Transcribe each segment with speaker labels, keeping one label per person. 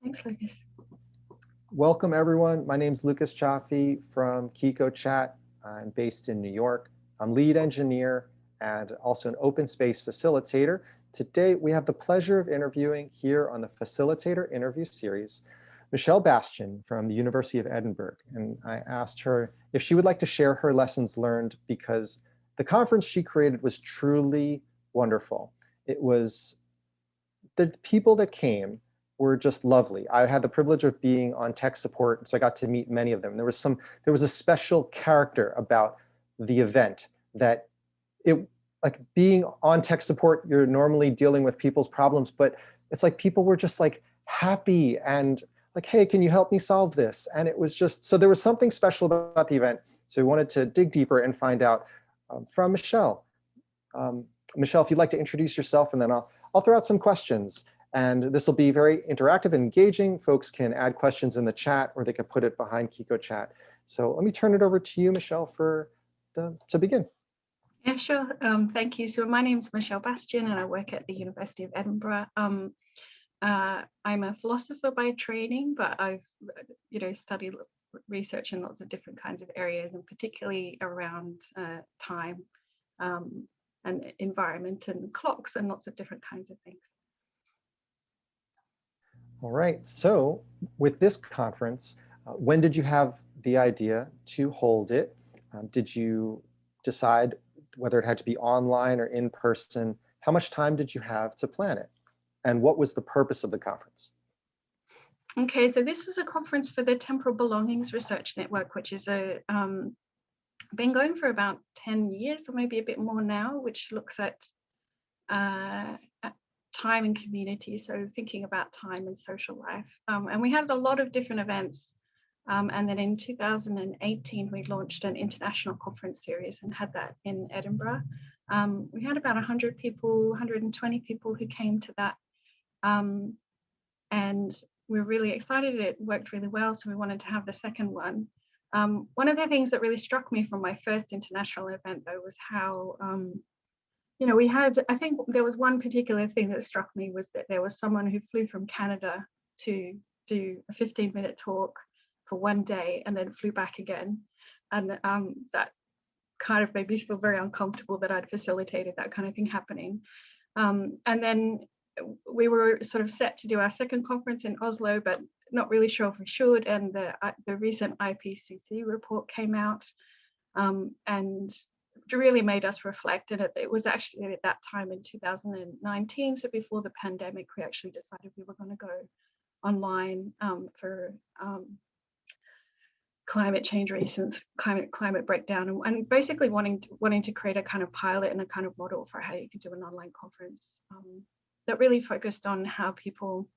Speaker 1: Thanks, Lucas.
Speaker 2: Welcome, everyone. My name is Lucas Chaffee from Kiko Chat. I'm based in New York. I'm lead engineer and also an open space facilitator. Today, we have the pleasure of interviewing here on the Facilitator interview series, Michelle Bastian from the University of Edinburgh. And I asked her if she would like to share her lessons learned because the conference she created was truly wonderful. It was the people that came were just lovely. I had the privilege of being on tech support, so I got to meet many of them. There was a special character about the event that like being on tech support, you're normally dealing with people's problems, but it's like people were just like happy and like, hey, can you help me solve this? And it was just, so there was something special about the event. So we wanted to dig deeper and find out from Michelle. Michelle, if you'd like to introduce yourself, and then I'll throw out some questions. And this will be very interactive and engaging. Folks can add questions in the chat or they can put it behind Kiko Chat. So let me turn it over to you, Michelle, to begin.
Speaker 1: Yeah, sure. Thank you. So my name's Michelle Bastian and I work at the University of Edinburgh. I'm a philosopher by training, but I've studied research in lots of different kinds of areas, and particularly around time and environment and clocks and lots of different kinds of things.
Speaker 2: All right, so with this conference, when did you have the idea to hold it? Did you decide whether it had to be online or in person? How much time did you have to plan it? And what was the purpose of the conference?
Speaker 1: Okay, so this was a conference for the Temporal Belongings Research Network, which is been going for about 10 years or maybe a bit more now, which looks at time and community, so thinking about time and social life. And we had a lot of different events. And then in 2018, we launched an international conference series and had that in Edinburgh. We had about 100 people, 120 people who came to that. And we're really excited. It worked really well, so we wanted to have the second one. One of the things that really struck me from my first international event, though, was how we had, I think there was one particular thing that struck me was that there was someone who flew from Canada to do a 15-minute talk for one day and then flew back again. And that kind of made me feel very uncomfortable that I'd facilitated that kind of thing happening. And then we were sort of set to do our second conference in Oslo, but not really sure if we should. And the recent IPCC report came out and it really made us reflect. And it was actually at that time in 2019, so before the pandemic, we actually decided we were going to go online for climate change reasons, climate breakdown, and basically wanting to create a kind of pilot and a kind of model for how you could do an online conference that really focused on how people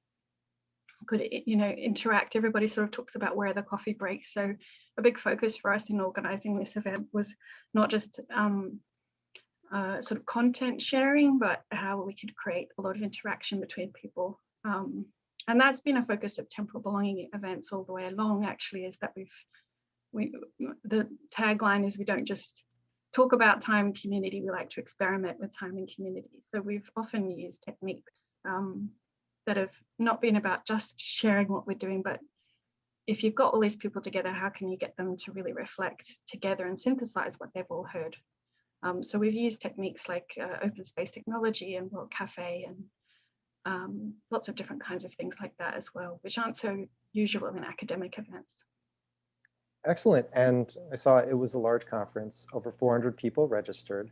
Speaker 1: could interact. Everybody sort of talks about where the coffee breaks, so a big focus for us in organizing this event was not just sort of content sharing, but how we could create a lot of interaction between people. And that's been a focus of temporal belonging events all the way along, actually, is that the tagline is we don't just talk about time and community, we like to experiment with time and community. So we've often used techniques that have not been about just sharing what we're doing, but if you've got all these people together, how can you get them to really reflect together and synthesize what they've all heard? So we've used techniques like open space technology and World Cafe and lots of different kinds of things like that as well, which aren't so usual in academic events.
Speaker 2: Excellent. And I saw it was a large conference, over 400 people registered.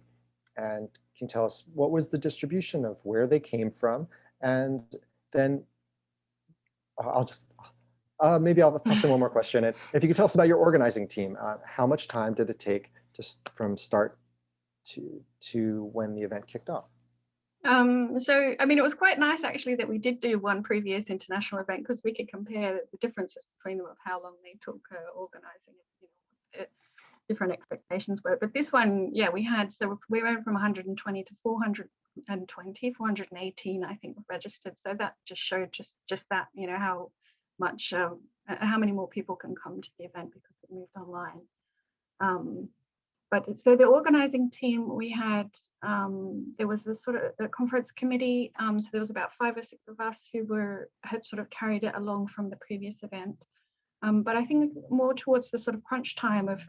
Speaker 2: And can you tell us what was the distribution of where they came from? And then maybe I'll toss in one more question. If you could tell us about your organizing team, how much time did it take from start to when the event kicked off?
Speaker 1: So, I mean, it was quite nice actually that we did do one previous international event because we could compare the differences between them of how long they took organizing it, what different expectations were. But this one, yeah, we went from 120 to 418, I think, registered. So that just showed just that, how much, how many more people can come to the event because it moved online. But so the organizing team, we had, there was a sort of a conference committee. So there was about 5 or 6 of us who had sort of carried it along from the previous event. But I think more towards the sort of crunch time of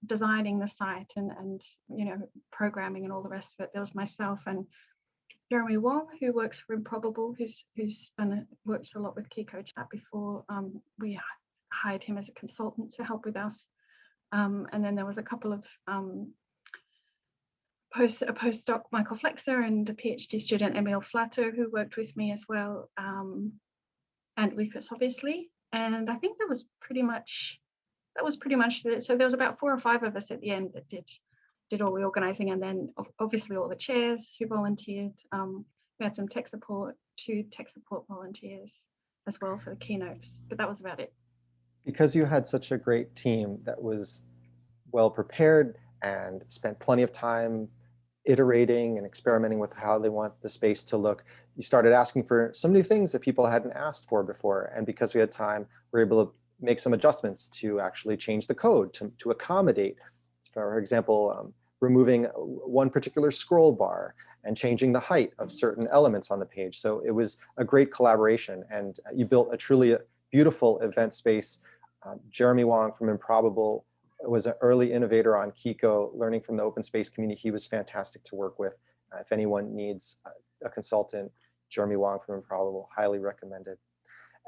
Speaker 1: designing the site and you know, programming and all the rest of it, there was myself and Jeremy Wong, who works for Improbable, who's worked a lot with Kiko Chat before. We hired him as a consultant to help with us. And then there was a couple of a postdoc, Michael Flexer, and a PhD student, Emil Flatter, who worked with me as well, and Lucas, obviously. And I think that was pretty much it. So there was about 4 or 5 of us at the end that did all the organizing, and then obviously all the chairs who volunteered. We had some tech support, 2 tech support volunteers as well for the keynotes, but that was about it.
Speaker 2: Because you had such a great team that was well prepared and spent plenty of time iterating and experimenting with how they want the space to look, you started asking for some new things that people hadn't asked for before. And because we had time, we were able to make some adjustments to actually change the code to accommodate, for example, removing one particular scroll bar and changing the height of certain elements on the page. So it was a great collaboration, and you built a truly beautiful event space. Jeremy Wong from Improbable was an early innovator on Kiko, learning from the open space community. He was fantastic to work with. If anyone needs a consultant, Jeremy Wong from Improbable, highly recommended.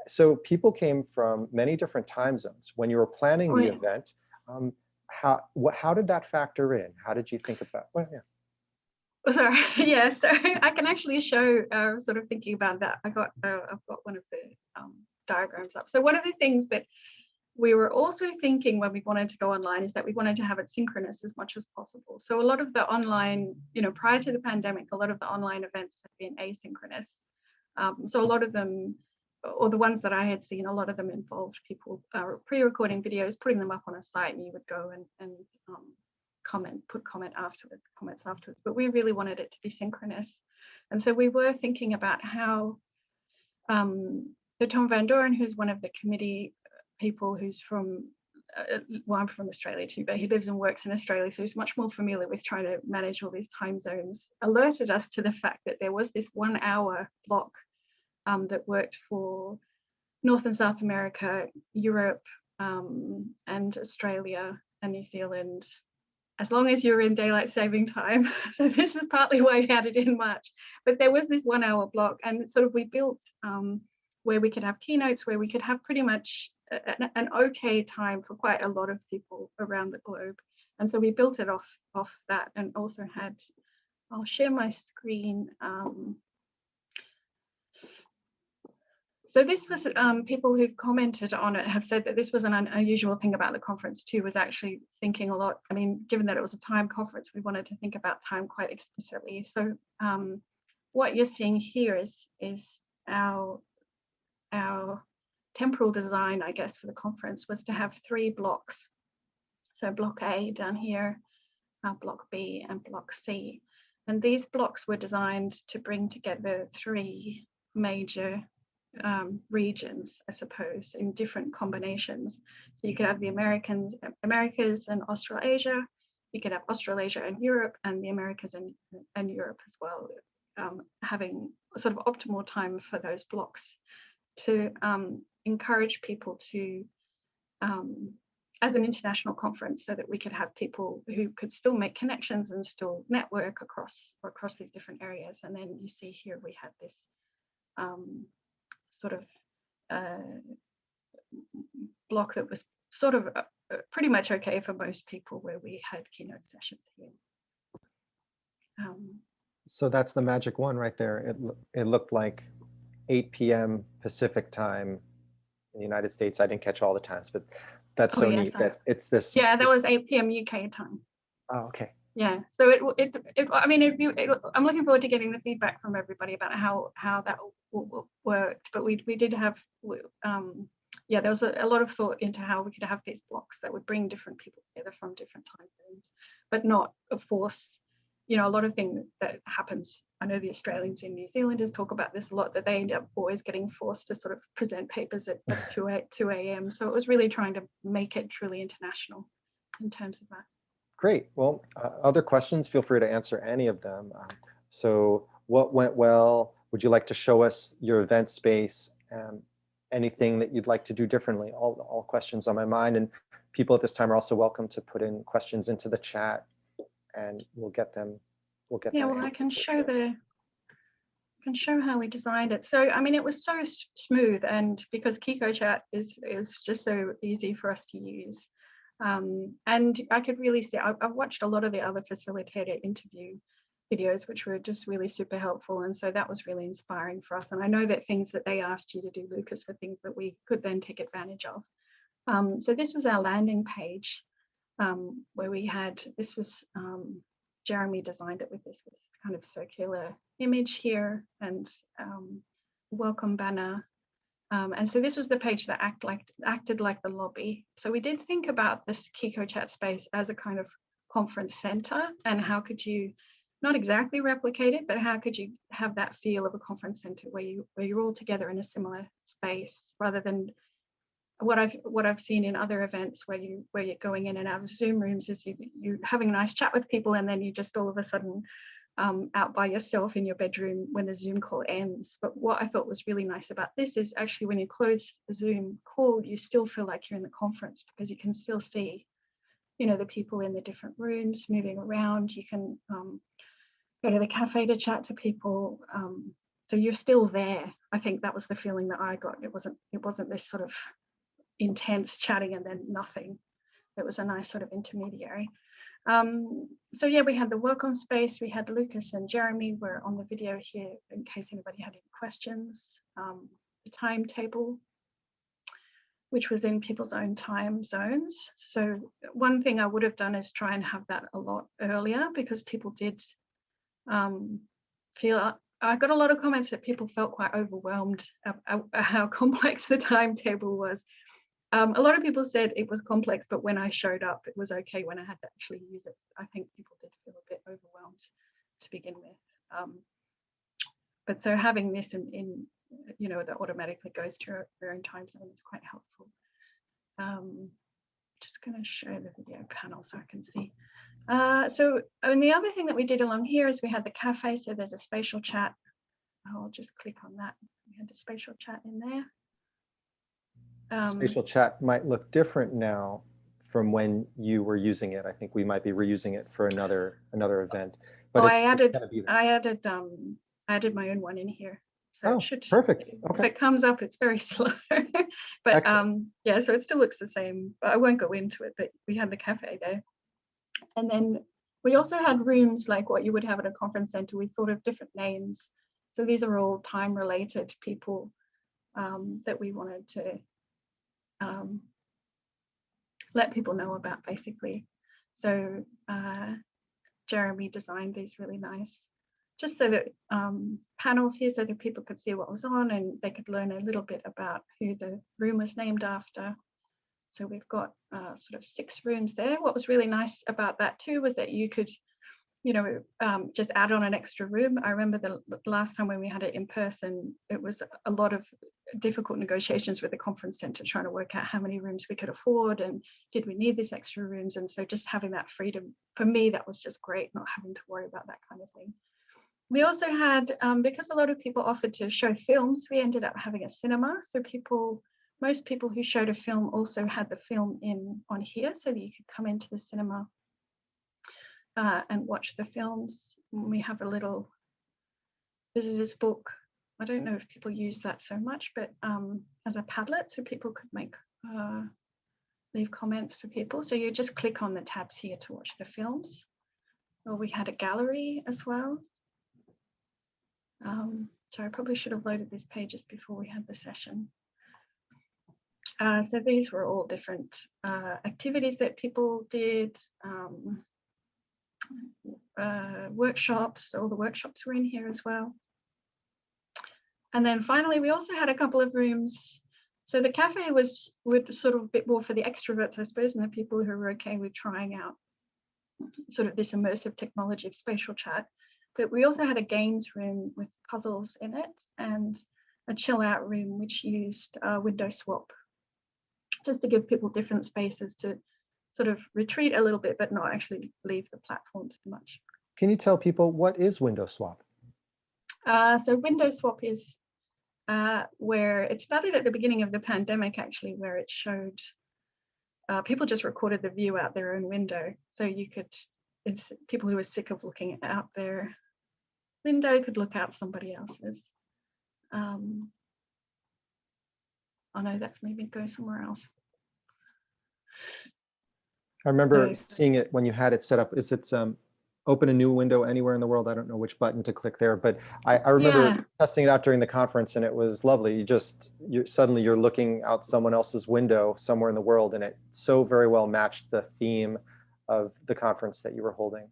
Speaker 2: So people came from many different time zones. When you were planning the event, how did that factor in? How did you think about, well, yeah.
Speaker 1: Sorry, yeah, so I can actually show, sort of thinking about that. I've got one of the diagrams up. So one of the things that we were also thinking when we wanted to go online is that we wanted to have it synchronous as much as possible. So a lot of the online, you know, prior to the pandemic, a lot of the online events have been asynchronous. So a lot of them, or the ones that I had seen, a lot of them involved people pre-recording videos, putting them up on a site, and you would go and put comments afterwards. But we really wanted it to be synchronous. And so we were thinking about how, so Tom Van Doren, who's one of the committee people, who's from, well, I'm from Australia too, but he lives and works in Australia, so he's much more familiar with trying to manage all these time zones, alerted us to the fact that there was this 1 hour block that worked for North and South America, Europe, and Australia and New Zealand, as long as you're in daylight saving time. So this is partly why we had it in March. But there was this 1 hour block, and sort of we built where we could have keynotes, where we could have pretty much an okay time for quite a lot of people around the globe. And so we built it off that, and also had, I'll share my screen. So this was, people who've commented on it have said that this was an unusual thing about the conference too, was actually thinking a lot. I mean, given that it was a time conference, we wanted to think about time quite explicitly. So what you're seeing here is our temporal design, I guess, for the conference was to have 3 blocks. So block A down here, block B, and block C. And these blocks were designed to bring together 3 major regions, I suppose, in different combinations. So you could have the Americas and Australasia, you could have Australasia and Europe, and the Americas and Europe as well, having sort of optimal time for those blocks to encourage people to, as an international conference, so that we could have people who could still make connections and still network across these different areas. And then you see here we had this sort of block that was sort of pretty much okay for most people, where we had keynote sessions here.
Speaker 2: So that's the magic one right there. It looked like 8 p.m. Pacific time in the United States. I didn't catch all the times, but that's so neat that it's this.
Speaker 1: Yeah, that was 8 p.m. UK time.
Speaker 2: Oh, okay.
Speaker 1: Yeah, so I mean, I'm looking forward to getting the feedback from everybody about how that worked. But we did have, yeah, there was a lot of thought into how we could have these blocks that would bring different people together from different time zones, but not force. You know, a lot of things that happens, I know the Australians and New Zealanders talk about this a lot, that they end up always getting forced to sort of present papers at 2 a.m. So it was really trying to make it truly international in terms of that.
Speaker 2: Great. Well, other questions, feel free to answer any of them. So what went well? Would you like to show us your event space? Anything that you'd like to do differently? All questions on my mind. And people at this time are also welcome to put in questions into the chat, and we'll get them.
Speaker 1: Yeah, well, I can show how we designed it. So, I mean, it was so smooth, and because KikoChat is just so easy for us to use. And I could really see, I've watched a lot of the other facilitator interview videos, which were just really super helpful. And so that was really inspiring for us. And I know that things that they asked you to do, Lucas, were things that we could then take advantage of. So this was our landing page, where we had, this was, Jeremy designed it with this kind of circular image here, and welcome banner. And so this was the page that acted like the lobby. So we did think about this KikoChat space as a kind of conference center, and how could you not exactly replicate it, but how could you have that feel of a conference center where you're all together in a similar space, rather than what I've seen in other events where you're going in and out of Zoom rooms is you having a nice chat with people, and then you just all of a sudden out by yourself in your bedroom when the Zoom call ends. But what I thought was really nice about this is actually when you close the Zoom call, you still feel like you're in the conference, because you can still see, the people in the different rooms moving around. You can go to the cafe to chat to people. So you're still there. I think that was the feeling that I got. It wasn't this sort of intense chatting and then nothing. It was a nice sort of intermediary. So yeah, we had the welcome space. We had Lucas and Jeremy were on the video here in case anybody had any questions. The timetable, which was in people's own time zones. So one thing I would have done is try and have that a lot earlier, because people did feel, I got a lot of comments that people felt quite overwhelmed at how complex the timetable was. A lot of people said it was complex, but when I showed up, it was okay when I had to actually use it. I think people did feel a bit overwhelmed to begin with. But so having this in that automatically goes to your own time zone is quite helpful. Just going to show the video panel so I can see. And the other thing that we did along here is we had the cafe. So there's a spatial chat. I'll just click on that. We had the spatial chat in there.
Speaker 2: Spatial chat might look different now from when you were using it. I think we might be reusing it for another event. But
Speaker 1: I added my own one in here. So it should,
Speaker 2: perfect. Okay.
Speaker 1: If it comes up, it's very slow. But yeah, so it still looks the same, but I won't go into it. But we had the cafe there. And then we also had rooms like what you would have at a conference center. We thought of different names. So these are all time related people that we wanted to let people know about, basically. So Jeremy designed these really nice, just so that panels here, so that people could see what was on and they could learn a little bit about who the room was named after. So we've got sort of 6 rooms there. What was really nice about that too was that you could, just add on an extra room. I remember the last time when we had it in person, it was a lot of difficult negotiations with the conference center, trying to work out how many rooms we could afford and did we need these extra rooms. And so just having that freedom, for me, that was just great, not having to worry about that kind of thing. We also had, because a lot of people offered to show films, we ended up having a cinema. So most people who showed a film also had the film on here, so that you could come into the cinema and watch the films. We have a little visitor's book. I don't know if people use that so much, but as a Padlet, so people could leave comments for people. So you just click on the tabs here to watch the films. Or we had a gallery as well. So I probably should have loaded these pages before we had the session. So these were all different activities that people did. Workshops, all the workshops were in here as well. And then finally, we also had a couple of rooms. So the cafe was sort of a bit more for the extroverts, I suppose, and the people who were okay with trying out sort of this immersive technology of spatial chat. But we also had a games room with puzzles in it and a chill out room, which used window swap, just to give people different spaces to sort of retreat a little bit, but not actually leave the platform so much.
Speaker 2: Can you tell people what is window swap?
Speaker 1: So window swap is where it started at the beginning of the pandemic, actually, where it showed people just recorded the view out their own window. So you could, it's people who were sick of looking out their window could look out somebody else's. Oh no, that's made me go somewhere else.
Speaker 2: I remember seeing it when you had it set up. Is it open a new window anywhere in the world? I don't know which button to click there, but I remember testing it out during the conference, and it was lovely. Suddenly you're looking out someone else's window somewhere in the world, and it so very well matched the theme of the conference that you were holding.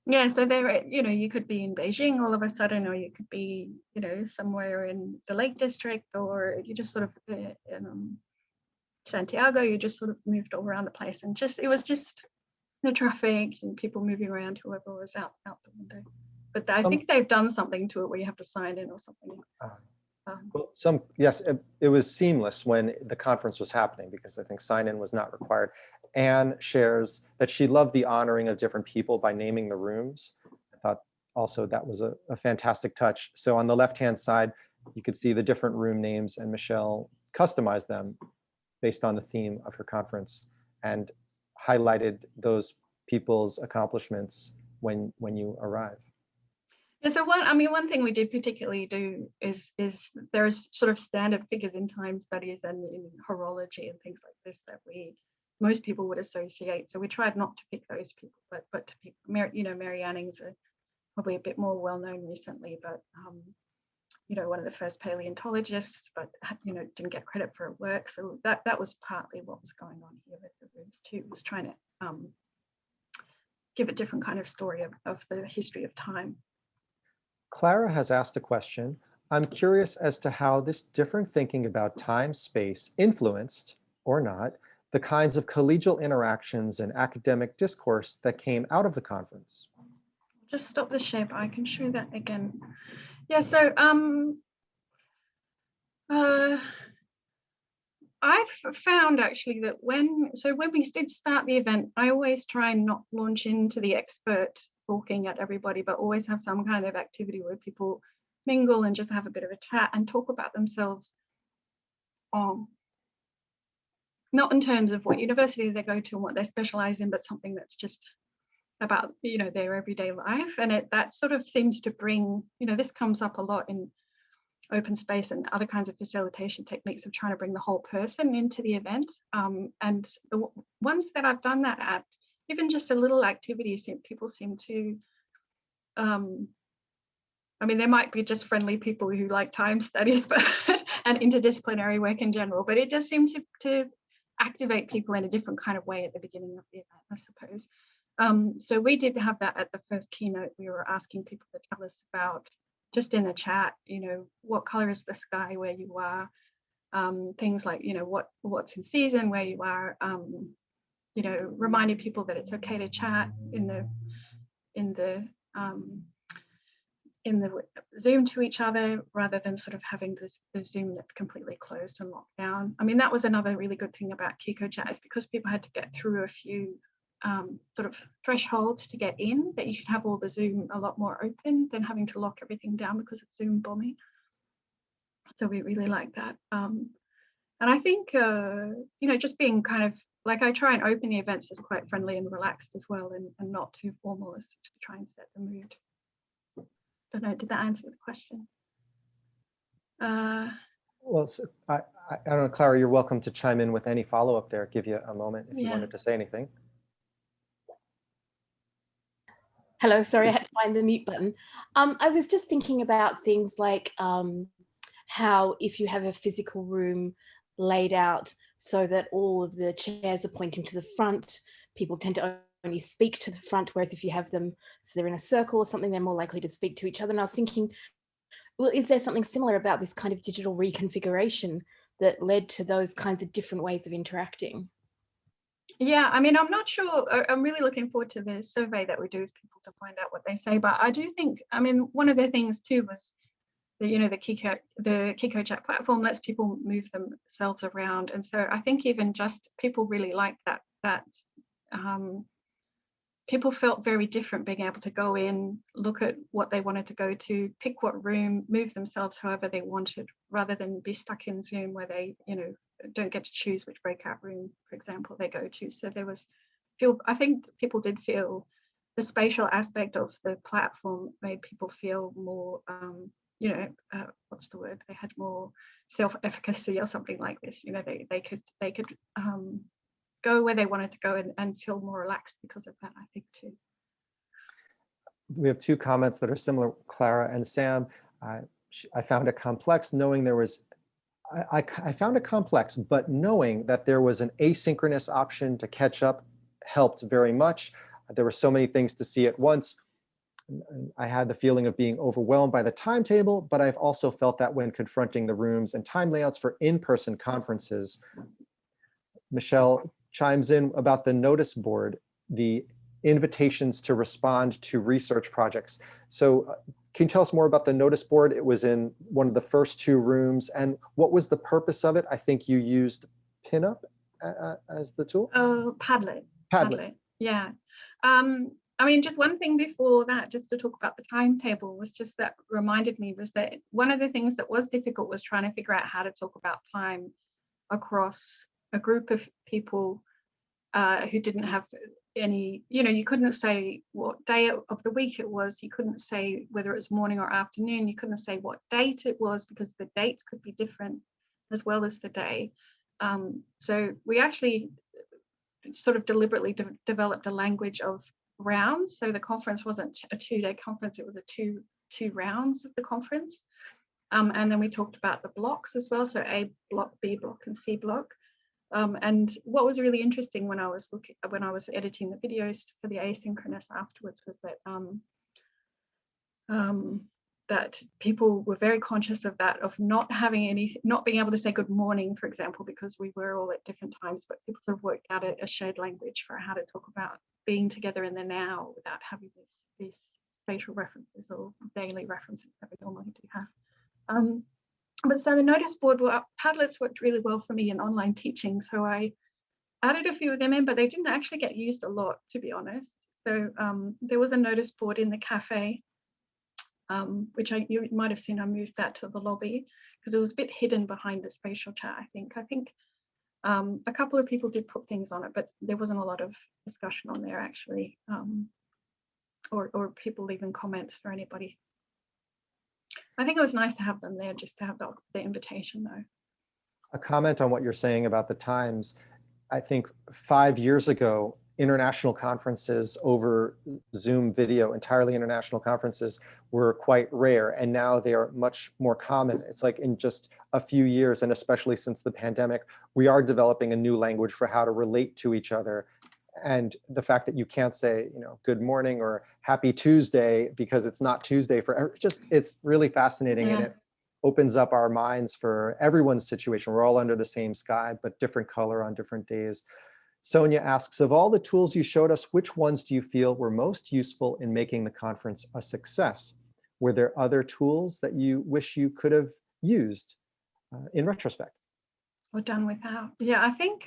Speaker 1: Yeah, so there, you could be in Beijing all of a sudden, or you could be, somewhere in the Lake District, or you just sort of in Santiago, you just sort of moved all around the place, and it was just the traffic and people moving around, whoever was out the window. But I think they've done something to it where you have to sign in or something.
Speaker 2: Well, yes, it was seamless when the conference was happening, because I think sign-in was not required. Anne shares that she loved the honoring of different people by naming the rooms. I thought also that was a fantastic touch. So on the left-hand side, you could see the different room names, and Michelle customized them based on the theme of her conference and highlighted those people's accomplishments when you arrive.
Speaker 1: Yeah, so one thing we did particularly do is there's sort of standard figures in time studies and in horology and things like this that most people would associate. So we tried not to pick those people, but to pick, Mary Anning's probably a bit more well known recently, but one of the first paleontologists, but didn't get credit for her work. So that was partly what was going on here with the rooms too, was trying to give a different kind of story of the history of time.
Speaker 2: Clara has asked a question. I'm curious as to how this different thinking about time, space influenced, or not, the kinds of collegial interactions and academic discourse that came out of the conference.
Speaker 1: Just stop the share, but I can show that again. Yeah, so I've found actually that when we did start the event, I always try and not launch into the expert talking at everybody, but always have some kind of activity where people mingle and just have a bit of a chat and talk about themselves. Not in terms of what university they go to and what they specialize in, but something that's just about their everyday life. And that sort of seems to bring, this comes up a lot in open space and other kinds of facilitation techniques of trying to bring the whole person into the event. And the ones that I've done that at, even just a little activity, people seem to, there might be just friendly people who like time studies, but and interdisciplinary work in general, but it does seem to activate people in a different kind of way at the beginning of the event, I suppose. So we did have that at the first keynote. We were asking people to tell us about, just in the chat, what color is the sky where you are, things like, what's in season where you are, reminding people that it's okay to chat in the Zoom to each other, rather than sort of having the Zoom that's completely closed and locked down. That was another really good thing about Kiko Chat, is because people had to get through a few sort of thresholds to get in, that you could have all the Zoom a lot more open than having to lock everything down because of Zoom bombing. So we really like that. And I think, just being kind of, like, I try and open the events as quite friendly and relaxed as well, and not too formal, as to try and set the mood. Don't know, did that answer the question?
Speaker 2: Well, so I don't know, Clara, you're welcome to chime in with any follow-up there. Give you a moment if you wanted to say anything.
Speaker 3: Hello, sorry, I had to find the mute button. I was just thinking about things like how if you have a physical room laid out so that all of the chairs are pointing to the front, people tend to only speak to the front, whereas if you have them so they're in a circle or something, they're more likely to speak to each other. And I was thinking, well, is there something similar about this kind of digital reconfiguration that led to those kinds of different ways of interacting?
Speaker 1: Yeah, I'm not sure. I'm really looking forward to the survey that we do with people to find out what they say. But I do think, one of the things too was the Kiko Chat platform lets people move themselves around, and so I think even just people really like that people felt very different being able to go in, look at what they wanted to go to, pick what room, move themselves however they wanted, rather than be stuck in Zoom where they, don't get to choose which breakout room, for example, they go to. So I think people did feel the spatial aspect of the platform made people feel more, what's the word? They had more self-efficacy or something like this. They could go where they wanted to go and feel more relaxed because of that, I think, too.
Speaker 2: We have two comments that are similar, Clara and Sam. I found it complex knowing there was, I found it complex, but knowing that there was an asynchronous option to catch up helped very much. There were so many things to see at once. I had the feeling of being overwhelmed by the timetable, but I've also felt that when confronting the rooms and time layouts for in-person conferences. Michelle chimes in about the notice board, the invitations to respond to research projects. So can you tell us more about the notice board? It was in one of the first two rooms, and what was the purpose of it? I think you used Pinup as the tool?
Speaker 1: Oh, Padlet. Padlet, yeah. I mean, just one thing before that, just to talk about the timetable, was just that reminded me was that one of the things that was difficult was trying to figure out how to talk about time across a group of people who didn't have any, you couldn't say what day of the week it was. You couldn't say whether it was morning or afternoon. You couldn't say what date it was because the date could be different as well as the day. So we actually sort of deliberately developed a language of rounds. So the conference wasn't a 2-day conference, it was a two rounds of the conference. And then we talked about the blocks as well. So A block, B block, and C block. And what was really interesting when I was editing the videos for the asynchronous afterwards was that people were very conscious of that, of not being able to say good morning, for example, because we were all at different times, but people sort of worked out a shared language for how to talk about being together in the now without having these spatial references or daily references that we normally do have. But so the notice board, Padlets worked really well for me in online teaching. So I added a few of them in, but they didn't actually get used a lot, to be honest. So there was a notice board in the cafe, which you might have seen. I moved that to the lobby because it was a bit hidden behind the spatial chat, I think. I think a couple of people did put things on it, but there wasn't a lot of discussion on there, actually, or people leaving comments for anybody. I think it was nice to have them there, just to have the invitation, though.
Speaker 2: A comment on what you're saying about the times. I think 5 years ago, international conferences over Zoom video, entirely international conferences, were quite rare, and now they are much more common. It's like in just a few years, and especially since the pandemic, we are developing a new language for how to relate to each other. And the fact that you can't say, good morning or happy Tuesday because it's not Tuesday for it's really fascinating. Yeah. And it opens up our minds for everyone's situation. We're all under the same sky, but different color on different days. Sonia asks, of all the tools you showed us, which ones do you feel were most useful in making the conference a success? Were there other tools that you wish you could have used in retrospect?
Speaker 1: Or done without? Yeah, I think,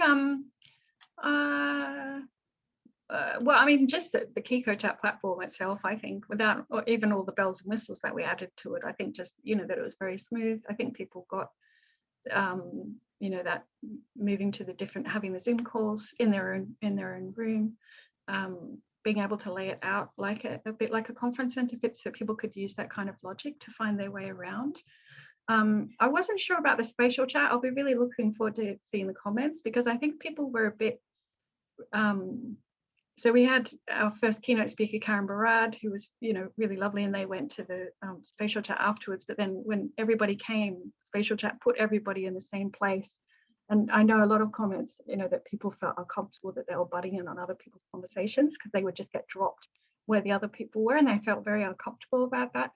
Speaker 1: well, I mean, just the Kiko chat platform itself, I think, without or even all the bells and whistles that we added to it, I think just, that it was very smooth. I think people got, that moving to having the Zoom calls in their own room, being able to lay it out like a bit like a conference center, so people could use that kind of logic to find their way around. I wasn't sure about the spatial chat. I'll be really looking forward to seeing the comments, because I think people were a bit, so we had our first keynote speaker, Karen Barad, who was, really lovely, and they went to the spatial chat afterwards. But then when everybody came, spatial chat put everybody in the same place. And I know a lot of comments, that people felt uncomfortable that they were butting in on other people's conversations because they would just get dropped where the other people were, and they felt very uncomfortable about that.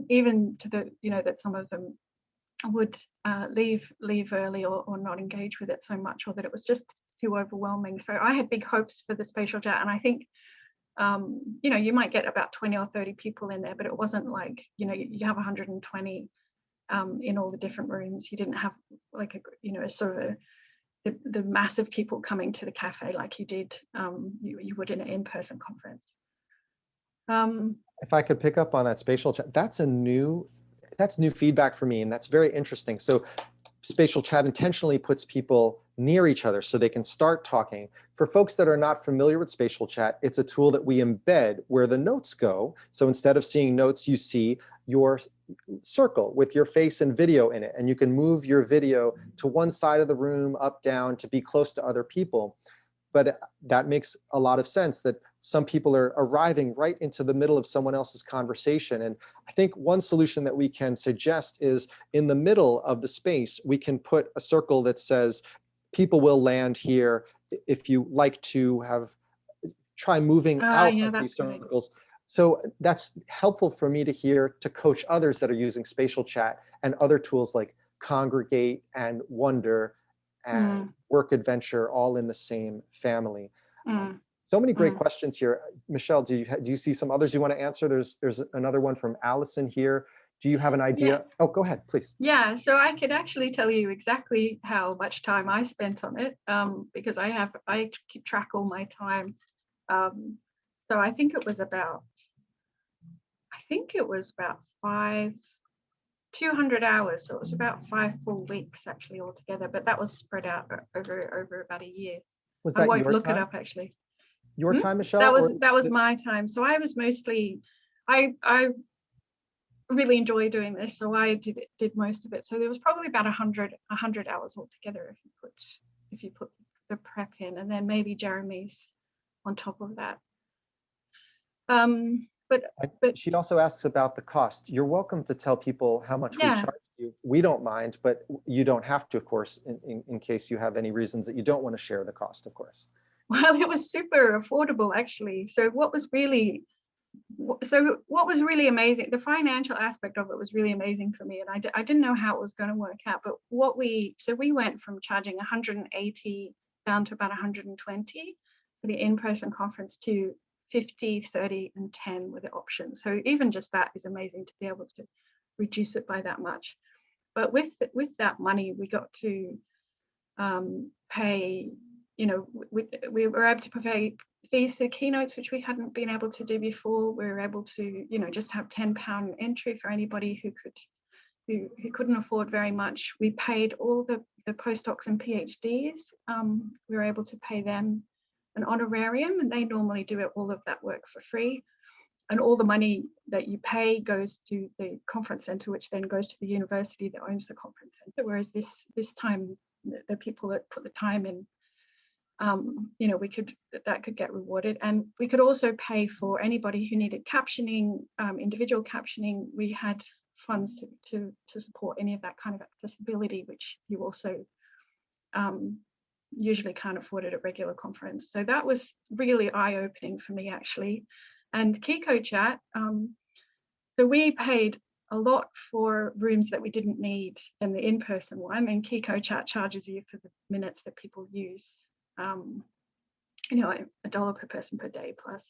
Speaker 1: Even to the, that some of them would leave early or not engage with it so much, or that it was just too overwhelming. So I had big hopes for the spatial chat, and I think you might get about 20 or 30 people in there, but it wasn't like you have 120 in all the different rooms. You didn't have like a sort of the massive people coming to the cafe like you did, you would in an in-person conference.
Speaker 2: If I could pick up on that spatial chat, that's new feedback for me, and that's very interesting. So spatial chat intentionally puts people near each other so they can start talking. For folks that are not familiar with spatial chat, it's a tool that we embed where the notes go. So instead of seeing notes, you see your circle with your face and video in it, and you can move your video to one side of the room, up, down, to be close to other people. But that makes a lot of sense that some people are arriving right into the middle of someone else's conversation. And I think one solution that we can suggest is in the middle of the space, we can put a circle that says, people will land here if you like to try moving out of these circles. So that's helpful for me to hear, to coach others that are using spatial chat and other tools like Congregate and Wonder and Work Adventure, all in the same family. So many great questions here. Michelle, do you see some others you want to answer? There's another one from Allison here. Do you have an idea? Yeah. Oh, go ahead, please.
Speaker 1: Yeah, so I could actually tell you exactly how much time I spent on it, because I keep track all my time. So I think it was about 200 hours. So it was about 5 full weeks actually altogether, but that was spread out over about a year.
Speaker 2: Was that
Speaker 1: I won't
Speaker 2: your
Speaker 1: look
Speaker 2: time?
Speaker 1: it up actually.
Speaker 2: Your time, Michelle?
Speaker 1: That was my time. So I was mostly, I really enjoy doing this, so I did most of it. So there was probably about 100 hours altogether if you put the prep in, and then maybe Jeremy's on top of that. But
Speaker 2: she also asks about the cost. You're welcome to tell people how much we charge you. We don't mind, but you don't have to, of course, in case you have any reasons that you don't want to share the cost, of course.
Speaker 1: Well, it was super affordable actually. So what was really amazing, the financial aspect of it was really amazing for me, and I didn't know how it was going to work out. But we went from charging 180 down to about 120 for the in-person conference to 50, 30, and 10 with the option. So even just that is amazing to be able to reduce it by that much. But with that money, we got to pay, we were able to pay fees to keynotes, which we hadn't been able to do before. We were able to, just have £10 entry for anybody who couldn't afford very much. We paid all the postdocs and PhDs. We were able to pay them an honorarium, and they normally do all of that work for free. And all the money that you pay goes to the conference center, which then goes to the university that owns the conference center. Whereas this time, the people that put the time in, that could get rewarded. And we could also pay for anybody who needed captioning, individual captioning. We had funds to support any of that kind of accessibility, which you also usually can't afford at a regular conference. So that was really eye-opening for me actually. And Kiko Chat, so we paid a lot for rooms that we didn't need in the in-person one, and Kiko Chat charges you for the minutes that people use, $1 per person per day plus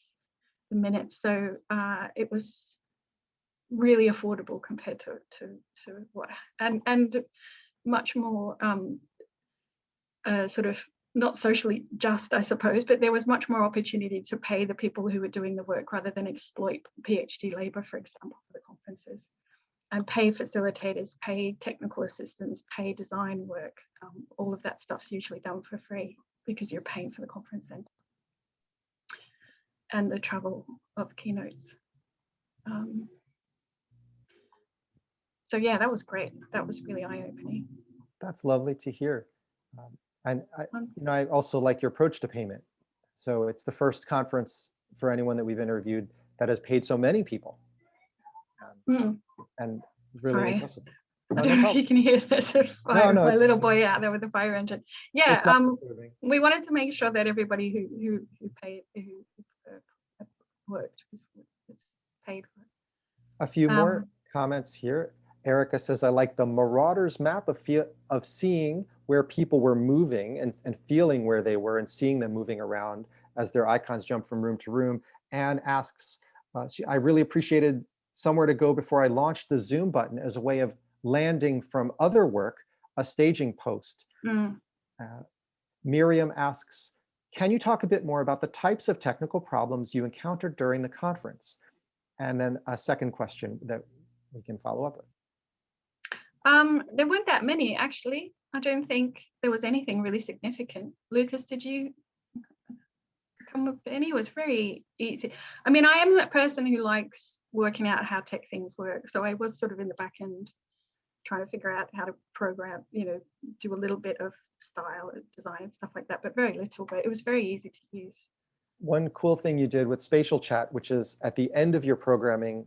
Speaker 1: the minutes. So it was really affordable compared to what, and much more sort of not socially just, I suppose, but there was much more opportunity to pay the people who were doing the work rather than exploit PhD labor, for example, for the conferences, and pay facilitators, pay technical assistants, pay design work. All of that stuff's usually done for free because you're paying for the conference center and the travel of keynotes. So yeah, that was great. That was really eye-opening.
Speaker 2: That's lovely to hear. And I also like your approach to payment. So it's the first conference for anyone that we've interviewed that has paid so many people. And really impressive.
Speaker 1: I don't know if you can hear this. My little boy out there with the fire engine. Yeah, we wanted to make sure that everybody who worked was paid for it.
Speaker 2: A few more comments here. Erica says, I like the Marauders map of seeing where people were moving and feeling where they were and seeing them moving around as their icons jump from room to room. Anne asks, I really appreciated somewhere to go before I launched the Zoom button as a way of landing from other work, a staging post. Miriam asks, can you talk a bit more about the types of technical problems you encountered during the conference? And then a second question that we can follow up with.
Speaker 1: There weren't that many, actually. I don't think there was anything really significant. Lucas, did you come up with any? It was very easy. I mean, I am that person who likes working out how tech things work. So I was sort of in the back end trying to figure out how to program, do a little bit of style design and stuff like that, but very little, but it was very easy to use.
Speaker 2: One cool thing you did with Spatial Chat, which is at the end of your programming,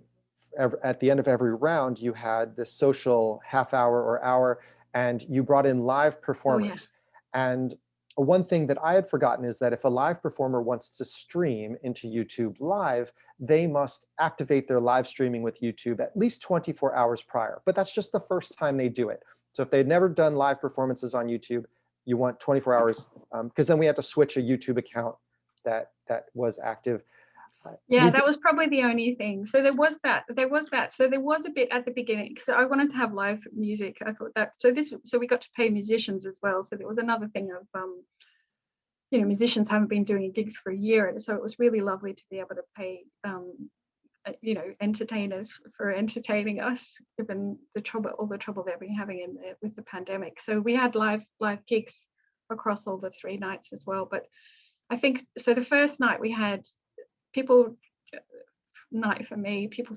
Speaker 2: at the end of every round, you had this social half hour or hour, and you brought in live performers. Oh, yeah. And one thing that I had forgotten is that if a live performer wants to stream into YouTube Live, they must activate their live streaming with YouTube at least 24 hours prior. But that's just the first time they do it. So if they'd never done live performances on YouTube, you want 24 hours, because then we had to switch a YouTube account that was active.
Speaker 1: Yeah, that was probably the only thing. So there was that. So there was a bit at the beginning. So I wanted to have live music. I thought that. So we got to pay musicians as well. So there was another thing of, musicians haven't been doing gigs for a year, and so it was really lovely to be able to pay, entertainers for entertaining us, given all the trouble they've been having with the pandemic. So we had live gigs across all the 3 nights as well. But I think so. The first night we had people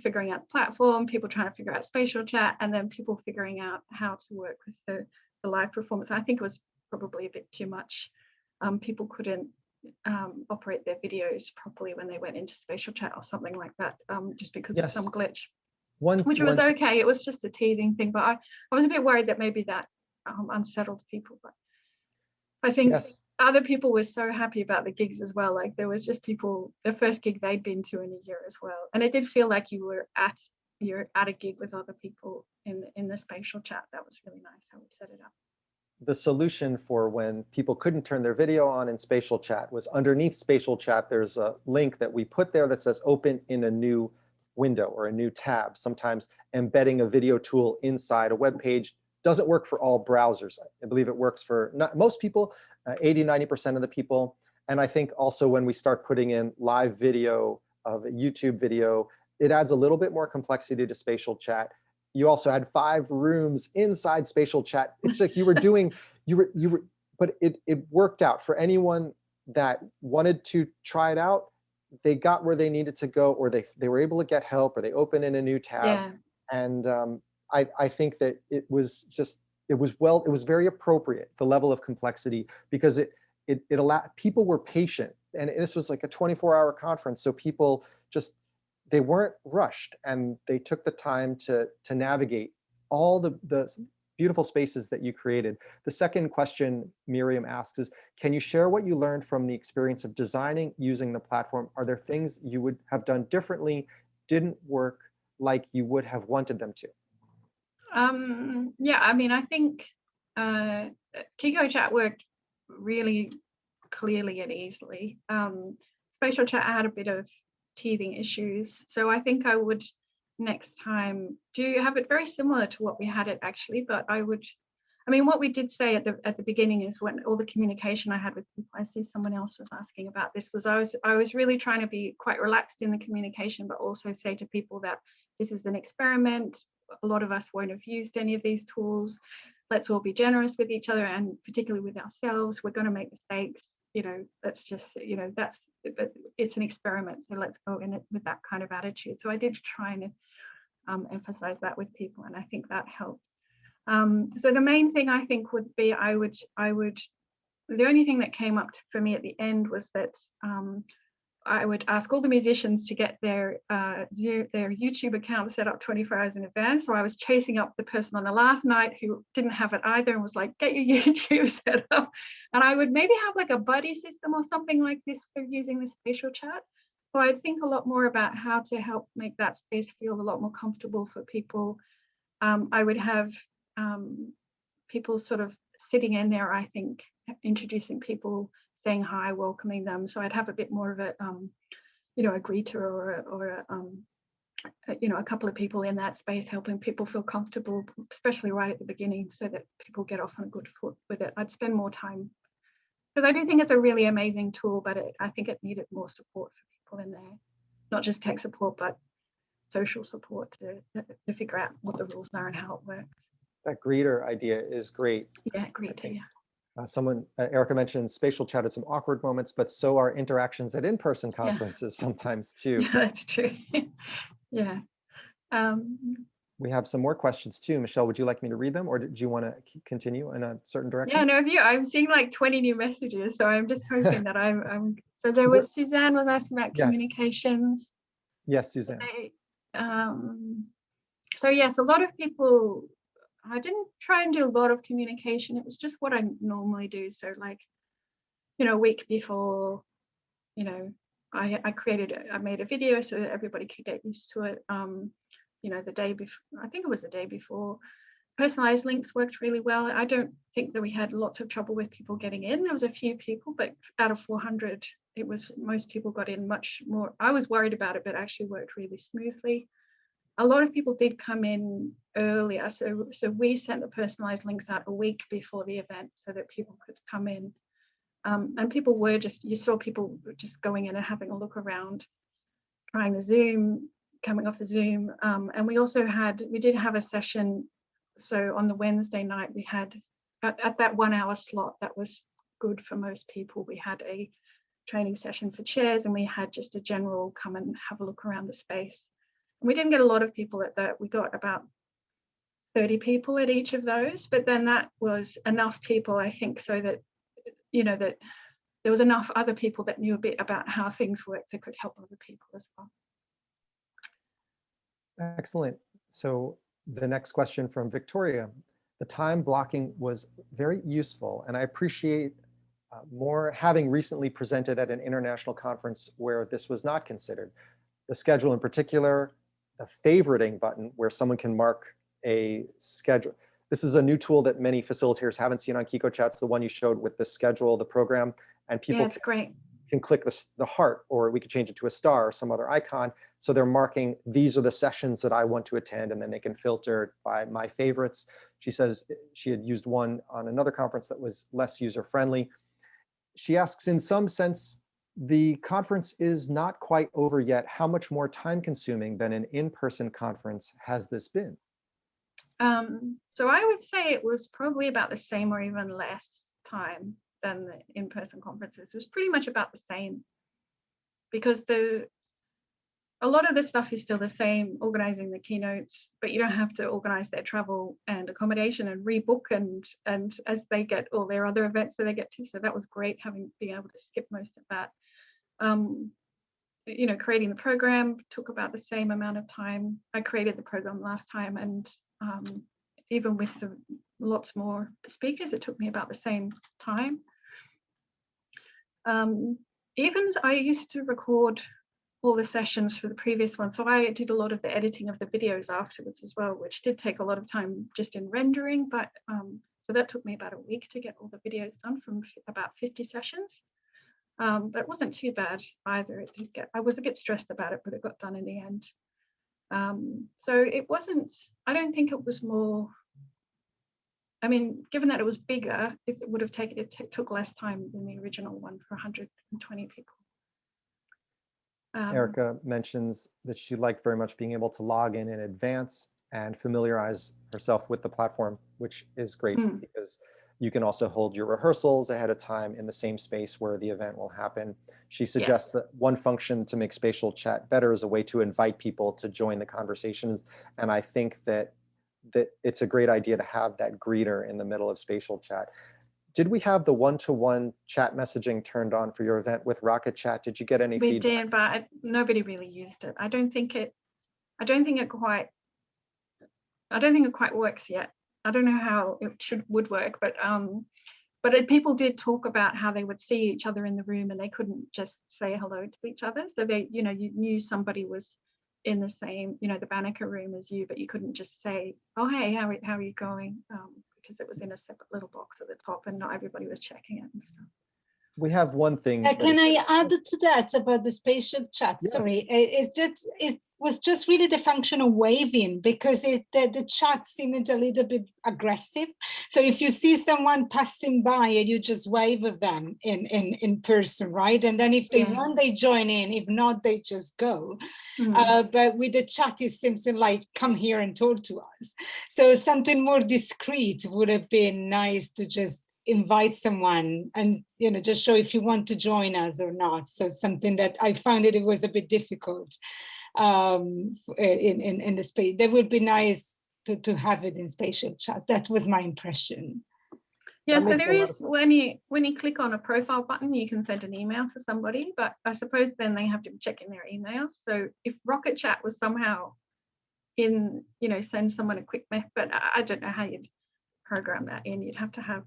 Speaker 1: figuring out the platform, people trying to figure out Spatial Chat, and then people figuring out how to work with the live performance. I think it was probably a bit too much. People couldn't operate their videos properly when they went into Spatial Chat or something like that, just because of some glitch, which was okay. It was just a teething thing, but I was a bit worried that maybe that unsettled people. But I think other people were so happy about the gigs as well. Like there was just people, the first gig they'd been to in a year as well. And it did feel like you're at a gig with other people in the Spatial Chat. That was really nice how we set it up.
Speaker 2: The solution for when people couldn't turn their video on in Spatial Chat was underneath Spatial Chat, there's a link that we put there that says open in a new window or a new tab. Sometimes embedding a video tool inside a web page doesn't work for all browsers. I believe it works for not most people, 80–90% of the people. And I think also when we start putting in live video of a YouTube video, it adds a little bit more complexity to Spatial Chat. You also had 5 rooms inside Spatial Chat. It's like you were, but it worked out for anyone that wanted to try it out. They got where they needed to go, or they were able to get help, or they opened in a new tab. Yeah. And I think that it was very appropriate, the level of complexity, because it allowed, people were patient, and this was like a 24-hour conference. So people they weren't rushed, and they took the time to navigate all the beautiful spaces that you created. The second question Miriam asks is, can you share what you learned from the experience of designing using the platform? Are there things you would have done differently, didn't work like you would have wanted them to?
Speaker 1: Yeah, I mean, I think Kiko Chat worked really clearly and easily. Spatial Chat had a bit of teething issues, so I think I would next time have it very similar to what we had it actually. But what we did say at the beginning is, when all the communication I had with people, I see someone else was asking about this, was I was really trying to be quite relaxed in the communication, but also say to people that this is an experiment. A lot of us won't have used any of these tools. Let's all be generous with each other, and particularly with ourselves. We're going to make mistakes. Let's just, it's an experiment. So let's go in it with that kind of attitude. So I did try and emphasize that with people, and I think that helped. So the main thing I think would be, the only thing that came up for me at the end was that I would ask all the musicians to get their YouTube account set up 24 hours in advance. So I was chasing up the person on the last night who didn't have it either, and was like, get your YouTube set up. And I would maybe have like a buddy system or something like this for using the Spatial Chat. So I'd think a lot more about how to help make that space feel a lot more comfortable for people. I would have people sort of sitting in there, I think, introducing people, saying hi, welcoming them. So I'd have a bit more of a greeter or a couple of people in that space, helping people feel comfortable, especially right at the beginning, so that people get off on a good foot with it. I'd spend more time because I do think it's a really amazing tool, but I think it needed more support for people in there, not just tech support, but social support to figure out what the rules are and how it works.
Speaker 2: That greeter idea is great.
Speaker 1: Yeah, greeter, yeah.
Speaker 2: Erica mentioned spatial chat had some awkward moments, but so are interactions at in-person conferences sometimes too.
Speaker 1: Yeah, that's true. Yeah.
Speaker 2: We have some more questions too. Michelle, would you like me to read them, or did you want to continue in a certain direction?
Speaker 1: Yeah, no, I'm seeing like 20 new messages, so I'm just hoping that I'm. So there was Suzanne was asking about communications.
Speaker 2: Yes, Suzanne.
Speaker 1: So yes, a lot of people. I didn't try and do a lot of communication. It was just what I normally do. So like, a week before, I made a video so that everybody could get used to it. The day before, I think it was the day before. Personalized links worked really well. I don't think that we had lots of trouble with people getting in. There was a few people, but out of 400, most people got in much more. I was worried about it, but it actually worked really smoothly. A lot of people did come in earlier. So we sent the personalized links out a week before the event so that people could come in. And people were you saw people just going in and having a look around, trying the Zoom, coming off the Zoom. And we did have a session. So on the Wednesday night, we had, at that 1 hour slot, that was good for most people. We had a training session for chairs, and we had just a general come and have a look around the space. And we didn't get a lot of people at that. We got about 30 people at each of those, but then that was enough people, I think, so that, that there was enough other people that knew a bit about how things work that could help other people as well.
Speaker 2: Excellent. So the next question from Victoria. The time blocking was very useful, and I appreciate more having recently presented at an international conference where this was not considered. The schedule in particular, the favoriting button where someone can mark a schedule. This is a new tool that many facilitators haven't seen on KikoChat. It's the one you showed with the schedule, the program, and people can click the heart, or we could change it to a star or some other icon. So they're marking, these are the sessions that I want to attend, and then they can filter by my favorites. She says she had used one on another conference that was less user-friendly. She asks, in some sense, the conference is not quite over yet. How much more time-consuming than an in-person conference has this been?
Speaker 1: So I would say it was probably about the same or even less time than the in-person conferences. It was pretty much about the same, because a lot of the stuff is still the same, organizing the keynotes, but you don't have to organize their travel and accommodation and rebook and as they get all their other events that they get to. So that was great, being able to skip most of that. Creating the program took about the same amount of time. I created the program last time, and even with lots more speakers, it took me about the same time. Even I used to record all the sessions for the previous one, so I did a lot of the editing of the videos afterwards as well, which did take a lot of time just in rendering, but so that took me about a week to get all the videos done from about 50 sessions. But it wasn't too bad either. I was a bit stressed about it, but it got done in the end. So it wasn't, I don't think it was more, given that it was bigger, it took less time than the original one for 120 people.
Speaker 2: Erica mentions that she liked very much being able to log in advance and familiarize herself with the platform, which is great because you can also hold your rehearsals ahead of time in the same space where the event will happen. She suggests that one function to make spatial chat better is a way to invite people to join the conversations. And I think that it's a great idea to have that greeter in the middle of spatial chat. Did we have the one-to-one chat messaging turned on for your event with Rocket Chat? Did you get any feedback?
Speaker 1: We did, but nobody really used it. I don't think it quite works yet. I don't know how it would work, but people did talk about how they would see each other in the room and they couldn't just say hello to each other. So they, you knew somebody was in the same, the Banneker room as you, but you couldn't just say, oh, hey, how are you going? Because it was in a separate little box at the top and not everybody was checking it and stuff.
Speaker 2: We have one thing.
Speaker 4: Can I add to that about the spatial chat?
Speaker 2: Yes.
Speaker 4: Sorry, was just really the function of waving, because the chat seemed a little bit aggressive. So if you see someone passing by and you just wave at them in person, right? And then if they want, they join in. If not, they just go. But with the chat, it seems like, come here and talk to us. So something more discreet would have been nice, to just invite someone and, you know, just show if you want to join us or not. So something that I found it was a bit difficult in the space. That would be nice to have it in spatial chat. That was my impression.
Speaker 1: Yeah, so there is, when you click on a profile button, you can send an email to somebody, but I suppose then they have to be checking their emails. So if Rocket Chat was somehow in, you know, send someone a quick message, but I don't know how you'd program that in. You'd have to have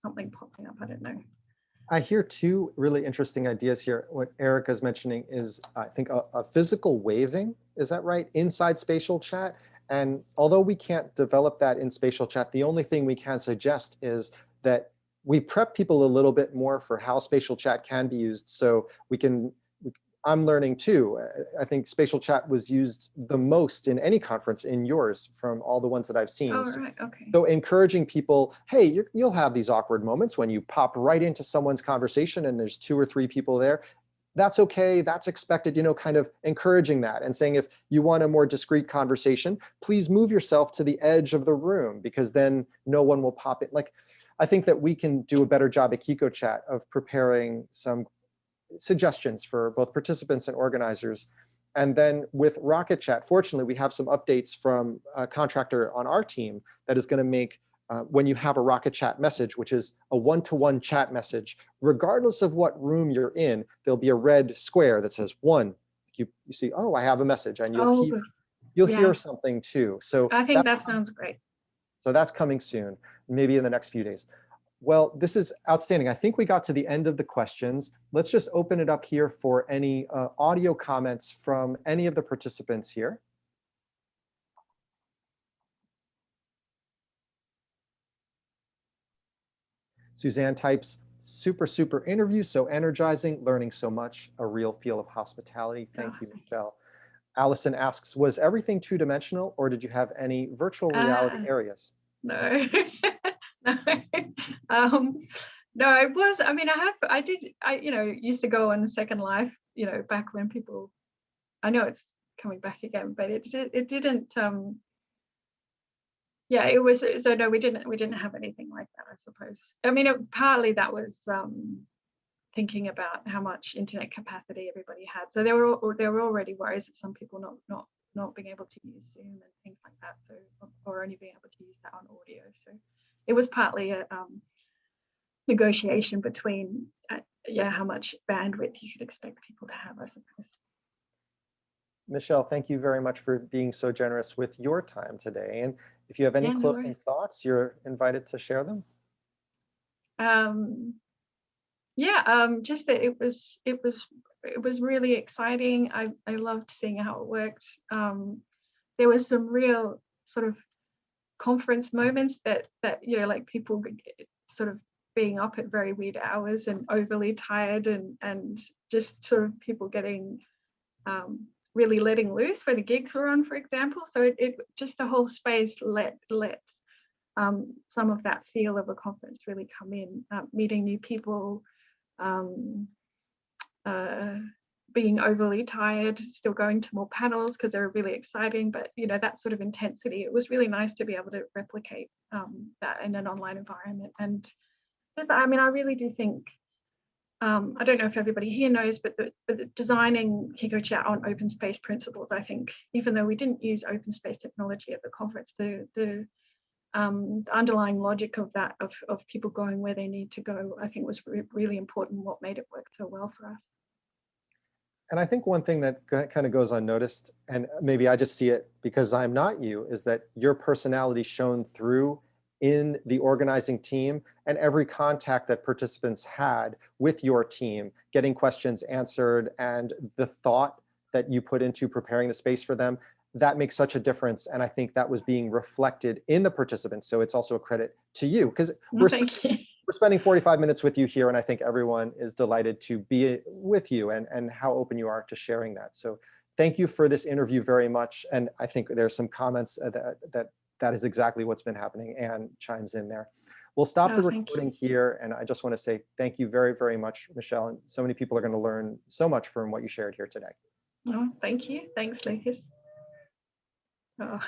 Speaker 1: something popping up. I don't know.
Speaker 2: I hear two really interesting ideas here. What Erica's mentioning is, I think, a physical waving. Is that right? Inside spatial chat. And although we can't develop that in spatial chat, the only thing we can suggest is that we prep people a little bit more for how spatial chat can be used. So I'm learning too. I think spatial chat was used the most in any conference in yours from all the ones that I've seen.
Speaker 1: Oh, right, okay.
Speaker 2: So encouraging people, hey, you'll have these awkward moments when you pop right into someone's conversation and there's 2 or 3 people there. That's okay, that's expected, you know, kind of encouraging that and saying, if you want a more discreet conversation, please move yourself to the edge of the room, because then no one will pop in. Like, I think that we can do a better job at KikoChat of preparing some suggestions for both participants and organizers. And then with Rocket Chat, fortunately, we have some updates from a contractor on our team that is going to make, when you have a Rocket Chat message, which is a one-to-one chat message, regardless of what room you're in, there'll be a red square that says 1. You see, oh, I have a message, and you'll hear something too. So
Speaker 1: I think that sounds great.
Speaker 2: So that's coming soon, maybe in the next few days. Well, this is outstanding. I think we got to the end of the questions. Let's just open it up here for any audio comments from any of the participants here. Suzanne types, super, super interview, so energizing, learning so much, a real feel of hospitality. Thank you, Michelle. Allison asks, was everything 2-dimensional, or did you have any virtual reality areas?
Speaker 1: No. No, it was, I mean, I you know, used to go on Second Life, you know, back when people, I know it's coming back again, but it didn't, yeah, it was, so no, we didn't have anything like that, I suppose. I mean, partly that was thinking about how much internet capacity everybody had. So there were already worries of some people not being able to use Zoom and things like that, so, or only being able to use that on audio. So it was partly a negotiation between how much bandwidth you could expect people to have, I suppose.
Speaker 2: Michelle, thank you very much for being so generous with your time today. And if you have any closing thoughts, you're invited to share them. Just that it was really exciting. I loved seeing how it worked. There was some real sort of conference moments that you know, like people sort of being up at very weird hours and overly tired, and just sort of people getting really letting loose when the gigs were on, for example. So it just, the whole space let some of that feel of a conference really come in, meeting new people, being overly tired, still going to more panels because they were really exciting, but you know, that sort of intensity, it was really nice to be able to replicate that in an online environment. And I mean, I really do think, I don't know if everybody here knows, but the designing KikoChat on open space principles, I think, even though we didn't use open space technology at the conference, the underlying logic of that, of people going where they need to go, I think was really important, what made it work so well for us. And I think one thing that kind of goes unnoticed, and maybe I just see it because I'm not you, is that your personality shone through in the organizing team, and every contact that participants had with your team, getting questions answered, and the thought that you put into preparing the space for them, that makes such a difference. And I think that was being reflected in the participants. So it's also a credit to you, because we're spending 45 minutes with you here, and I think everyone is delighted to be with you and how open you are to sharing that. So thank you for this interview very much. And I think there's some comments that is exactly what's been happening. Anne chimes in there. We'll stop the recording here. And I just want to say thank you very, very much, Michelle. And so many people are going to learn so much from what you shared here today.
Speaker 1: Oh, thank you. Thanks, Lucas. Oh.